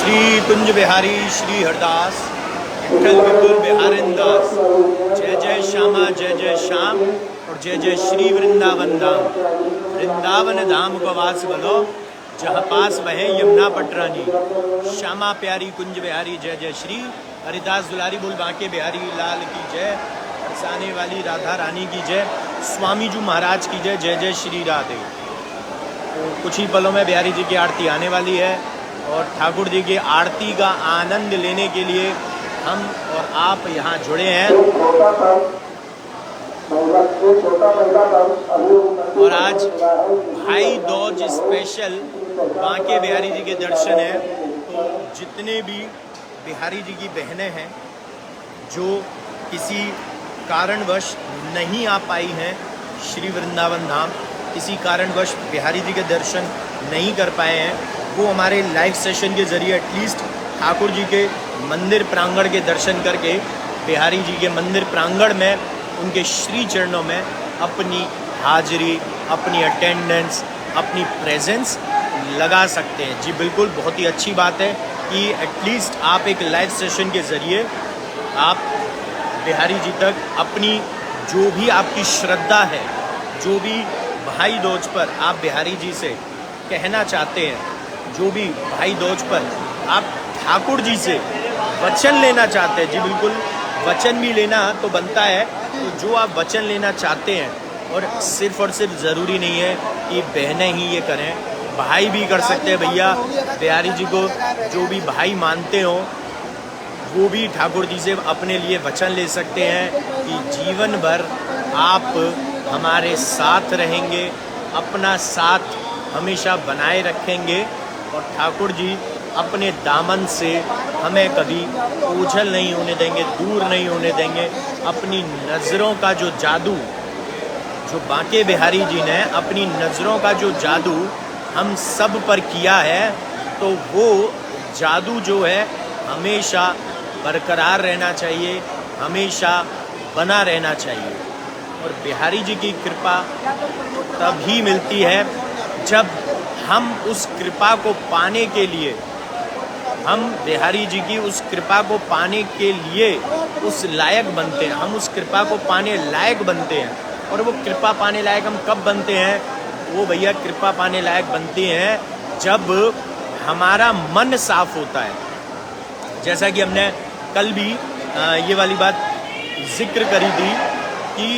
श्री कुंज बिहारी श्री हरदास विठल विपुल बिहारिन दास। जय जय श्यामा जय जय श्याम और जय जय श्री वृंदावन धाम। वृंदावन धाम को वास बोलो जहाँ पास बहे यमुना पटरानी। श्यामा प्यारी कुंज बिहारी जय जय श्री हरिदास दुलारी बोल बांके बिहारी लाल की जय। बरसाने वाली राधा रानी की जय। स्वामी जी महाराज की जय। जय जय श्री राधे। तो कुछ ही पलों में बिहारी जी की आरती आने वाली है और ठाकुर जी की आरती का आनंद लेने के लिए हम और आप यहाँ जुड़े हैं। और आज भाई दूज स्पेशल बांके बिहारी जी के दर्शन हैं। तो जितने भी बिहारी जी की बहनें हैं जो किसी कारणवश नहीं आ पाई हैं श्री वृंदावन धाम, किसी कारणवश बिहारी जी के दर्शन नहीं कर पाए हैं, वो हमारे लाइव सेशन के ज़रिए एटलीस्ट ठाकुर जी के मंदिर प्रांगण के दर्शन करके बिहारी जी के मंदिर प्रांगण में उनके श्री चरणों में अपनी हाजिरी, अपनी अटेंडेंस, अपनी प्रेजेंस लगा सकते हैं। जी बिल्कुल, बहुत ही अच्छी बात है कि एटलीस्ट आप एक लाइव सेशन के ज़रिए आप बिहारी जी तक अपनी जो भी आपकी श्रद्धा है, जो भी भाई दूज पर आप बिहारी जी से कहना चाहते हैं, जो भी भाई दूज पर आप ठाकुर जी से वचन लेना चाहते हैं, जी बिल्कुल वचन भी लेना तो बनता है। तो जो आप वचन लेना चाहते हैं, और सिर्फ ज़रूरी नहीं है कि बहनें ही ये करें, भाई भी कर सकते हैं। भैया बिहारी जी को जो भी भाई मानते हो वो भी ठाकुर जी से अपने लिए वचन ले सकते हैं कि जीवन भर आप हमारे साथ रहेंगे, अपना साथ हमेशा बनाए रखेंगे और ठाकुर जी अपने दामन से हमें कभी ओझल नहीं होने देंगे, दूर नहीं होने देंगे। अपनी नज़रों का जो जादू, जो बांके बिहारी जी ने अपनी नज़रों का जो जादू हम सब पर किया है, तो वो जादू जो है हमेशा बरकरार रहना चाहिए, हमेशा बना रहना चाहिए। और बिहारी जी की कृपा तभी मिलती है जब हम उस कृपा को पाने के लिए, हम बिहारी जी की उस कृपा को पाने के लिए उस लायक बनते हैं, हम उस कृपा को पाने लायक बनते हैं। और वो कृपा पाने लायक हम कब बनते हैं? वो भैया कृपा पाने लायक बनते हैं जब हमारा मन साफ होता है। जैसा कि हमने कल भी ये वाली बात जिक्र करी थी कि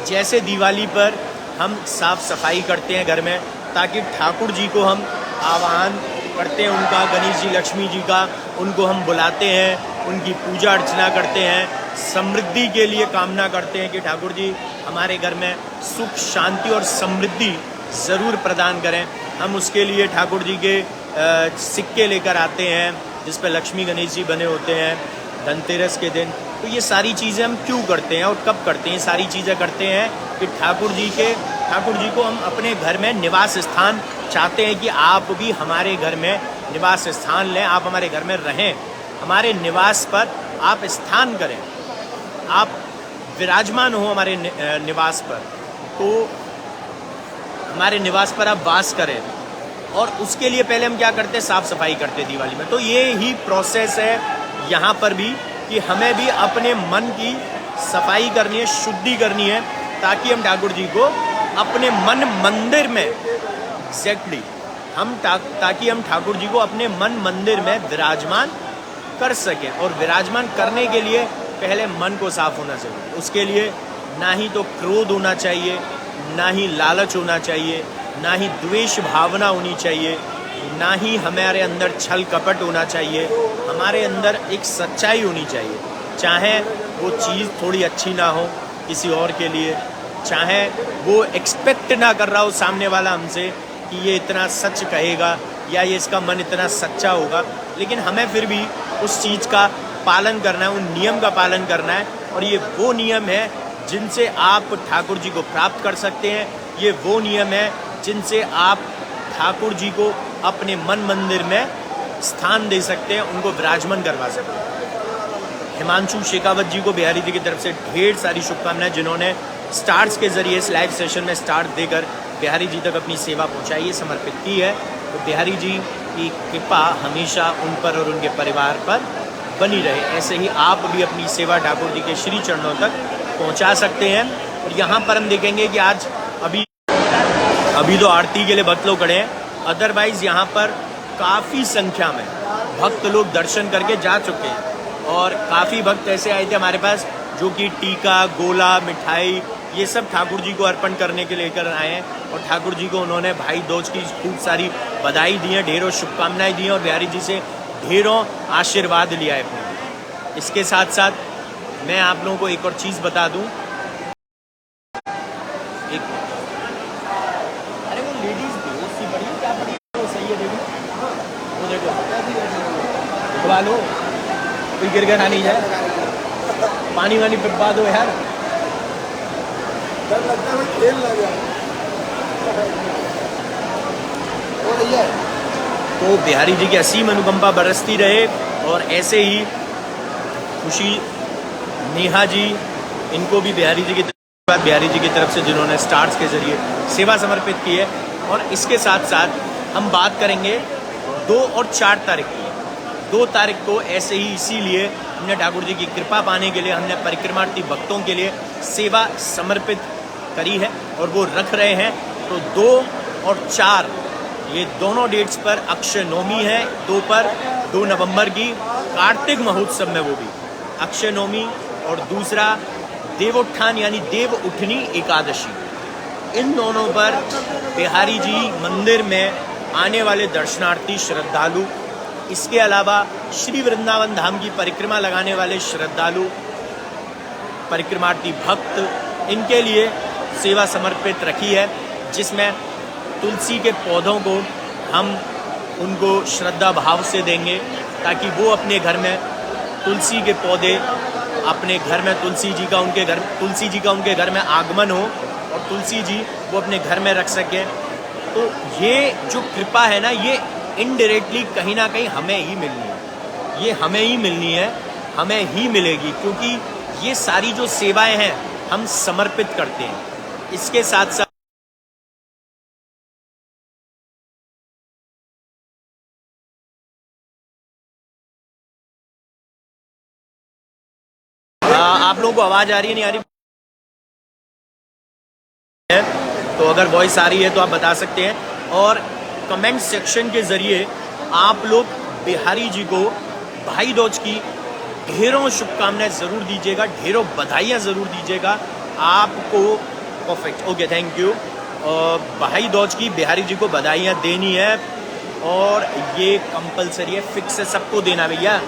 जैसे दिवाली पर हम साफ सफाई करते हैं घर में, ताकि ठाकुर जी को हम आह्वान करते हैं, उनका गणेश जी लक्ष्मी जी का उनको हम बुलाते हैं, उनकी पूजा अर्चना करते हैं, समृद्धि के लिए कामना करते हैं कि ठाकुर जी हमारे घर में सुख शांति और समृद्धि ज़रूर प्रदान करें। हम उसके लिए ठाकुर जी के सिक्के लेकर आते हैं जिस पर लक्ष्मी गणेश जी बने होते हैं धनतेरस के दिन। तो ये सारी चीज़ें हम क्यों करते हैं और कब करते हैं? ये सारी चीज़ें करते हैं कि ठाकुर जी को हम अपने घर में निवास स्थान चाहते हैं कि आप भी हमारे घर में निवास स्थान लें, आप हमारे घर में रहें, हमारे निवास पर आप स्थान करें, आप विराजमान हो हमारे निवास पर, तो हमारे निवास पर आप वास करें। और उसके लिए पहले हम क्या करते हैं? साफ़ सफाई करते हैं दिवाली में। तो ये ही प्रोसेस है यहाँ पर भी कि हमें भी अपने मन की सफाई करनी है, शुद्धि करनी है, ताकि हम ठाकुर जी को अपने मन मंदिर में एग्जैक्टली ताकि हम ठाकुर जी को अपने मन मंदिर में विराजमान कर सकें। और विराजमान करने के लिए पहले मन को साफ होना चाहिए। उसके लिए ना ही तो क्रोध होना चाहिए, ना ही लालच होना चाहिए, ना ही द्वेष भावना होनी चाहिए, ना ही हमारे अंदर छल कपट होना चाहिए। हमारे अंदर एक सच्चाई होनी चाहिए। चाहे वो चीज़ थोड़ी अच्छी ना हो किसी और के लिए, चाहे वो एक्सपेक्ट ना कर रहा हो सामने वाला हमसे कि ये इतना सच कहेगा या ये इसका मन इतना सच्चा होगा, लेकिन हमें फिर भी उस चीज़ का पालन करना है, उन नियम का पालन करना है। और ये वो नियम है जिनसे आप ठाकुर जी को प्राप्त कर सकते हैं। ये वो नियम है जिनसे आप ठाकुर जी को अपने मन मंदिर में स्थान दे सकते हैं, उनको विराजमान करवा सकते हैं। हिमांशु शेखावत जी को बिहारी जी की तरफ से ढेर सारी शुभकामनाएं, जिन्होंने स्टार्स के ज़रिए इस लाइव सेशन में स्टार्ट देकर बिहारी जी तक अपनी सेवा पहुंचाई है, समर्पित की है। तो बिहारी जी की कृपा हमेशा उन पर और उनके परिवार पर बनी रहे। ऐसे ही आप भी अपनी सेवा ठाकुर जी के श्री चरणों तक पहुंचा सकते हैं। और यहाँ पर हम देखेंगे कि आज अभी तो आरती के लिए भक्त लोग खड़े हैं, अदरवाइज यहाँ पर काफ़ी संख्या में भक्त लोग दर्शन करके जा चुके हैं। और काफ़ी भक्त ऐसे आए थे हमारे पास जो कि टीका, गोला, मिठाई ये सब ठाकुर जी को अर्पण करने के लेकर आए हैं। और ठाकुर जी को उन्होंने भाई दूज की खूब सारी बधाई दी है, ढेरों शुभकामनाएं दी हैं और बिहारी जी से ढेरों आशीर्वाद लिया है अपने। इसके साथ साथ मैं आप लोगों को एक और चीज़ बता दूं, अरे वो लेडीज भी सी बड़ी क्या बड़ी वो सही है, देखो वो देखो उठवा लो, कोई गिर गिर नहीं जाए, पानी वानी पिपा दो यार, डर लगता है खेल लगा। तो बिहारी जी की असीम अनुकंपा बरसती रहे। और ऐसे ही खुशी नेहा जी, इनको भी बिहारी जी की तरफ से जिन्होंने स्टार्स के जरिए सेवा समर्पित की है। और इसके साथ साथ हम बात करेंगे 2 और 4 तारीख की। 2 तारीख को ऐसे ही इसीलिए हमने ठाकुर जी की कृपा पाने के लिए हमने परिक्रमार्थी भक्तों के लिए सेवा समर्पित करी है और वो रख रहे हैं। तो 2 और 4 ये दोनों डेट्स पर अक्षय नवमी है। 2 नवंबर की कार्तिक महोत्सव में वो भी अक्षय नवमी, और दूसरा देवोत्थान यानी देव उठनी एकादशी। इन दोनों पर बिहारी जी मंदिर में आने वाले दर्शनार्थी श्रद्धालु, इसके अलावा श्री वृंदावन धाम की परिक्रमा लगाने वाले श्रद्धालु परिक्रमार्थी भक्त, इनके लिए सेवा समर्पित रखी है, जिसमें तुलसी के पौधों को हम उनको श्रद्धा भाव से देंगे ताकि वो अपने घर में तुलसी के पौधे, अपने घर में तुलसी जी का उनके घर में आगमन हो और तुलसी जी वो अपने घर में रख सकें। तो ये जो कृपा है ना, ये इनडायरेक्टली कहीं ना कहीं हमें ही मिलनी है, ये हमें ही मिलनी है, हमें ही मिलेगी, क्योंकि ये सारी जो सेवाएं हैं हम समर्पित करते हैं। इसके साथ साथ आप लोगों को आवाज़ आ रही है नहीं आ रही है? तो अगर वॉइस आ रही है तो आप बता सकते हैं। और कमेंट सेक्शन के ज़रिए आप लोग बिहारी जी को भाई दूज की ढेरों शुभकामनाएं ज़रूर दीजिएगा, ढेरों बधाइयाँ ज़रूर दीजिएगा आपको। Perfect, okay, thank you. भाई दूज की बिहारी जी को बधाइयाँ देनी है और ये कंपलसरी है, फिक्स है, सबको देना भैया।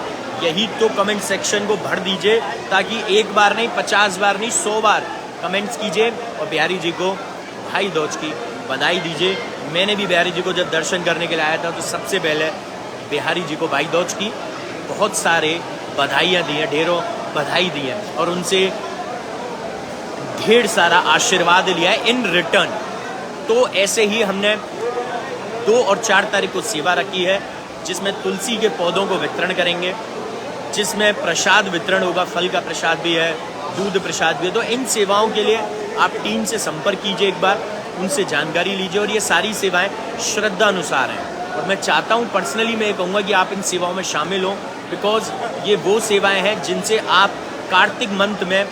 यही तो कमेंट सेक्शन को भर दीजिए ताकि एक बार नहीं 50 बार नहीं 100 बार कमेंट्स कीजिए और बिहारी जी को भाई दूज की बधाई दीजिए। मैंने भी बिहारी जी को जब दर्शन करने के लिए आया था तो सबसे पहले बिहारी जी को भाई दूज की बहुत सारे बधाइयाँ दी हैं, ढेरों बधाई दी हैं और उनसे ढेर सारा आशीर्वाद लिया है इन रिटर्न। तो ऐसे ही हमने 2 और 4 तारीख को सेवा रखी है, जिसमें तुलसी के पौधों को वितरण करेंगे, जिसमें प्रसाद वितरण होगा, फल का प्रसाद भी है, दूध प्रसाद भी है। तो इन सेवाओं के लिए आप टीम से संपर्क कीजिए, एक बार उनसे जानकारी लीजिए। और ये सारी सेवाएं श्रद्धा अनुसार हैं और मैं चाहता हूँ पर्सनली मैं कहूँगा कि आप इन सेवाओं में शामिल हों, बिकॉज ये वो सेवाएं हैं जिनसे आप कार्तिक मंथ में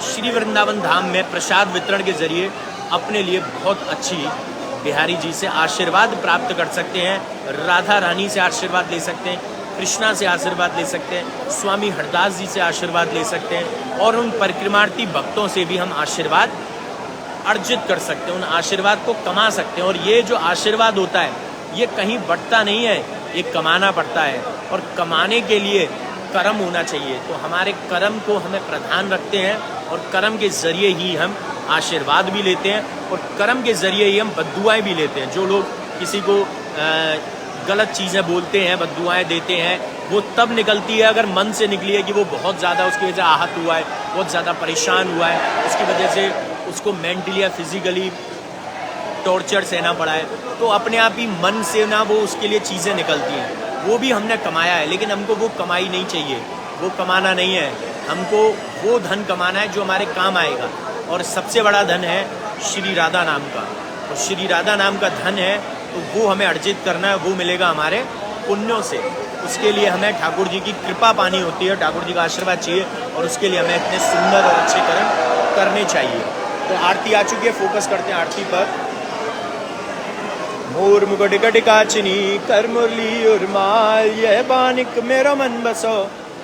श्री वृंदावन धाम में प्रसाद वितरण के जरिए अपने लिए बहुत अच्छी बिहारी जी से आशीर्वाद प्राप्त कर सकते हैं, राधा रानी से आशीर्वाद ले सकते हैं, कृष्णा से आशीर्वाद ले सकते हैं, स्वामी हरदास जी से आशीर्वाद ले सकते हैं और उन परिक्रमार्थी भक्तों से भी हम आशीर्वाद अर्जित कर सकते हैं, उन आशीर्वाद को कमा सकते हैं। और ये जो आशीर्वाद होता है ये कहीं बढ़ता नहीं है, ये कमाना पड़ता है और कमाने के लिए कर्म होना चाहिए। तो हमारे कर्म को हमें प्रधान रखते हैं और कर्म के ज़रिए ही हम आशीर्वाद भी लेते हैं और कर्म के ज़रिए ही हम बद्दुआएँ भी लेते हैं। जो लोग किसी को गलत चीज़ें बोलते हैं, बद्दुआएँ देते हैं, वो तब निकलती है अगर मन से निकली है कि वो बहुत ज़्यादा उसकी वजह से आहत हुआ है, बहुत ज़्यादा परेशान हुआ है, उसकी वजह से उसको मेंटली या फिजिकली टॉर्चर सहना पड़ा है, तो अपने आप ही मन से ना वो उसके लिए चीज़ें निकलती हैं। वो भी हमने कमाया है, लेकिन हमको वो कमाई नहीं चाहिए, वो कमाना नहीं है, हमको वो धन कमाना है जो हमारे काम आएगा। और सबसे बड़ा धन है श्री राधा नाम का, और श्री राधा नाम का धन है तो वो हमें अर्जित करना है, वो मिलेगा हमारे पुण्यों से, उसके लिए हमें ठाकुर जी की कृपा पानी होती है, ठाकुर जी का आशीर्वाद चाहिए, और उसके लिए हमें इतने सुंदर और अच्छे कर्म करने चाहिए। तो आरती आ चुकी है, फोकस करते हैं आरती पर। मोर मुकुट गट काचनी कर मुरली उर्माल, यह बानिक मेरो मन बसो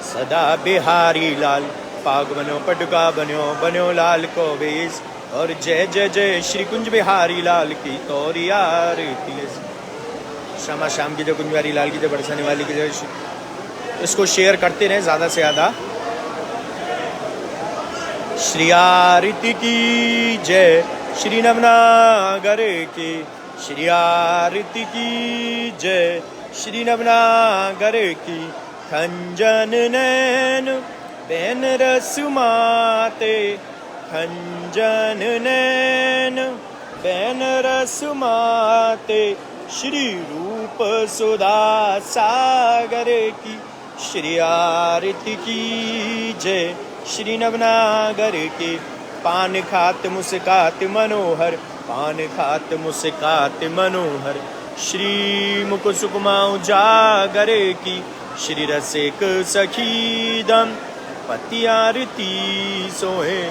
सदा बिहारी लाल। पाग बनो पटुका बनो बनो लाल को वेश, और जय जय जय श्री कुंज बिहारी लाल की तोरी आरती। श्यामा श्याम की जय, कुंज बिहारी लाल की जय, बरसाने वाली की जय। इसको शेयर करते रहे ज़्यादा से ज़्यादा। श्री आरती की जय, श्री नवनागर की श्री आरती की जय, श्री नवनागर की। खंजन नैन बैन रसुमाते, खंजन नैन बैन रसुमाते, श्री रूप सुधा सागर की। श्री आरती की जय, श्री नवनागर के। पान खात मुस्कात मनोहर, पान खात मुस्कात मनोहर, श्री मुख सुकुमाऊं जागर की। श्री रसिक सखी दम पति आरती सोहे,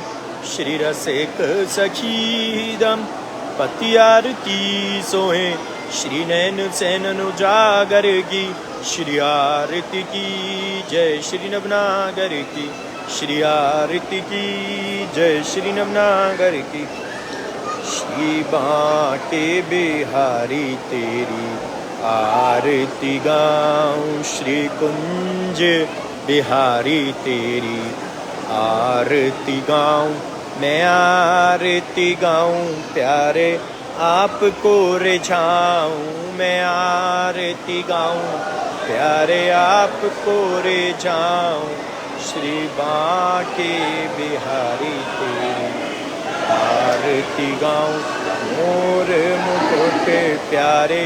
श्री रसिक सखी दम पति आरती सोहे, श्री नैन सैनन उजागर की। श्री आरती की जय, श्री नवनागर की श्री आरती की जय, श्री नवनागर की। श्री बांके बिहारी तेरी आरती गाऊं, श्री कुंज बिहारी तेरी आरती गाऊं। मैं आरती गाऊं प्यारे आपको रिझाऊं, मैं आरती गाऊं प्यारे आपको रिझाऊं। श्री बांके बिहारी तेरी आरती गाऊं। मोर मुकुट प्यारे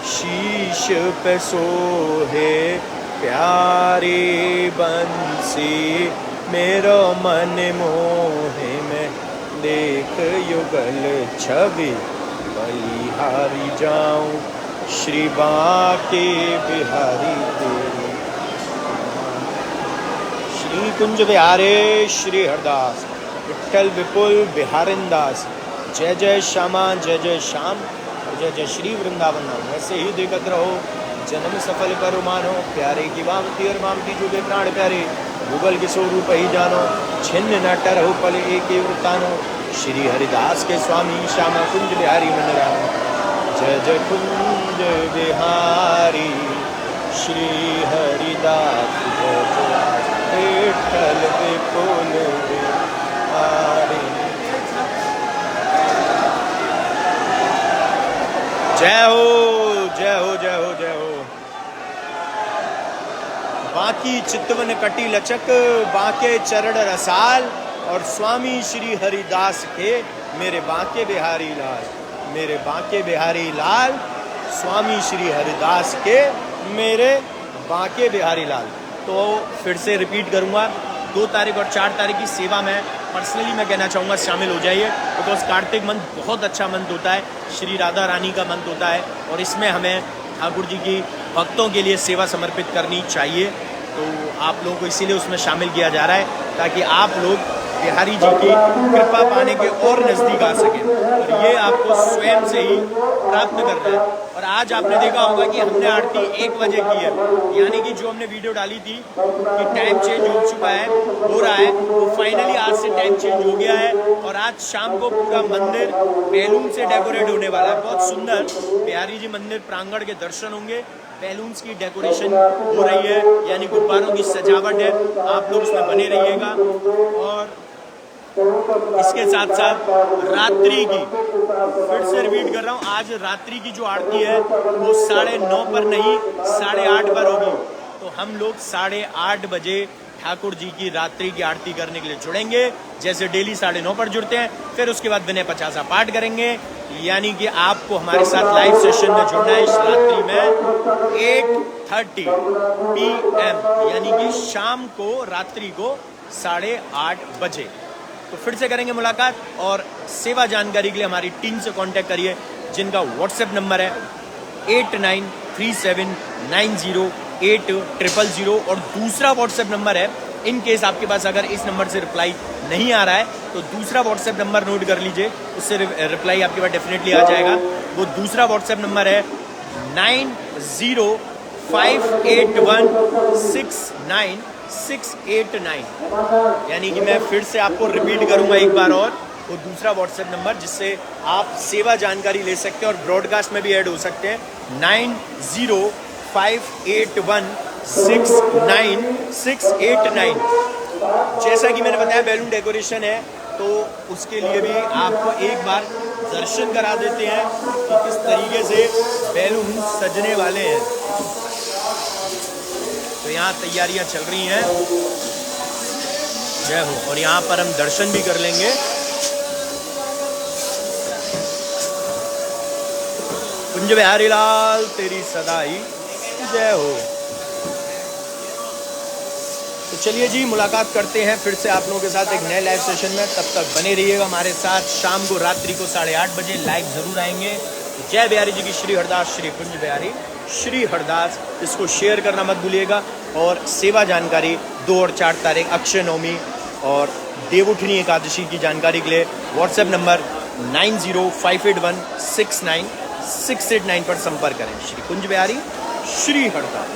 शीश पे सोहे, प्यारी बंसी मेरो मन मोहे। मैं देख युगल छवि बलिहारी जाऊं, श्री बांके बिहारी तेरी। श्री कुंज बिहारे श्री हरदास, विठ्ठल विपुल बिहारिन दास। जय जय श्यामा जय जय श्याम, जय जय श्री वृंदावन नाम। ऐसे ही देखत रहो, जन्म सफल करो मानो, प्यारे की वामती और मामती जुगे प्राण प्यारे। गूगल के स्वरूप ही जानो, छिन्न न टरहु पल एक वृतानो। श्री हरिदास के स्वामी श्यामा कुंज बिहारी मन राम। जय जय कुंज बिहारी श्री हरिदास, जय जय विठ्ठल विपुल बिहारी। जय हो जय हो जय हो जय हो। बाकी चितवन कटी लचक, बाके चरण रसाल, और स्वामी श्री हरिदास के मेरे बांके बिहारी लाल, मेरे बांके बिहारी लाल। स्वामी श्री हरिदास के मेरे बांके बिहारी लाल। तो फिर से रिपीट करूँगा, 2 तारीख और 4 तारीख की सेवा में पर्सनली मैं कहना चाहूँगा शामिल हो जाइए, बिकॉज कार्तिक मंथ बहुत अच्छा मंथ होता है, श्री राधा रानी का मंथ होता है, और इसमें हमें ठाकुर जी की भक्तों के लिए सेवा समर्पित करनी चाहिए। तो आप लोगों को इसीलिए उसमें शामिल किया जा रहा है, ताकि आप लोग बिहारी जी की कृपा पाने के और नज़दीक आ सकें, और ये आपको स्वयं से ही प्राप्त करना है। और आज आपने देखा होगा कि हमने आरती 1 बजे की है, यानी कि जो हमने वीडियो डाली थी कि टाइम चेंज हो चुका है, हो रहा है, तो फाइनली आज से टाइम चेंज हो गया है। और आज शाम को पूरा मंदिर बैलून से डेकोरेट होने वाला है, बहुत सुंदर बिहारी जी मंदिर प्रांगण के दर्शन होंगे। बैलून्स की डेकोरेशन हो रही है, यानी गुब्बारों की सजावट है, आप लोग उसमें बने रहिएगा। और इसके साथ साथ रात्रि की फिर से रिपीट कर रहा हूँ, आज रात्रि की जो आरती है वो 9:30 पर नहीं 8:30 पर होगी। तो हम लोग 8:30 बजे ठाकुर जी की रात्रि की आरती करने के लिए जुड़ेंगे, जैसे डेली 9:30 पर जुड़ते हैं। फिर उसके बाद विनय पचासा पाठ करेंगे, यानी कि आपको हमारे साथ लाइव सेशन में जुड़ना है इस रात्रि में 8:30 PM, यानी कि शाम को रात्रि को 8:30 बजे। तो फिर से करेंगे मुलाकात, और सेवा जानकारी के लिए हमारी टीम से कांटेक्ट करिए, जिनका व्हाट्सएप नंबर है 37908000 और दूसरा व्हाट्सएप नंबर है। इन केस आपके पास अगर इस नंबर से रिप्लाई नहीं आ रहा है तो दूसरा व्हाट्सएप नंबर नोट कर लीजिए, उससे रिप्लाई आपके पास डेफिनेटली आ जाएगा। वो दूसरा व्हाट्सएप नंबर है 9058169689, यानी कि मैं फिर से आपको रिपीट करूंगा एक बार और, वो दूसरा व्हाट्सएप नंबर जिससे आप सेवा जानकारी ले सकते हैं और ब्रॉडकास्ट में भी ऐड हो सकते हैं, 9058169689। जैसा कि मैंने बताया बैलून डेकोरेशन है, तो उसके लिए भी आपको एक बार दर्शन करा देते हैं कि किस तरीके से बैलून सजने वाले हैं। तो यहाँ तैयारियां चल रही हैं, जय हो। और यहाँ पर हम दर्शन भी कर लेंगे। कुंज बिहारी लाल तेरी सदाई जय हो। तो चलिए जी, मुलाकात करते हैं फिर से आप लोगों के साथ एक नए लाइव सेशन में। तब तक बने रहिएगा हमारे साथ। शाम को रात्रि को 8:30 बजे लाइव जरूर आएंगे। जय बिहारी जी की श्री हरदास, श्री कुंज बिहारी श्री हरदास। इसको शेयर करना मत भूलिएगा। और सेवा जानकारी 2 और 4 तारीख अक्षय नवमी और देवउठनी एकादशी की जानकारी के लिए व्हाट्सएप नंबर 9058169689 पर संपर्क करें। श्री कुंज बिहारी श्री हरदास।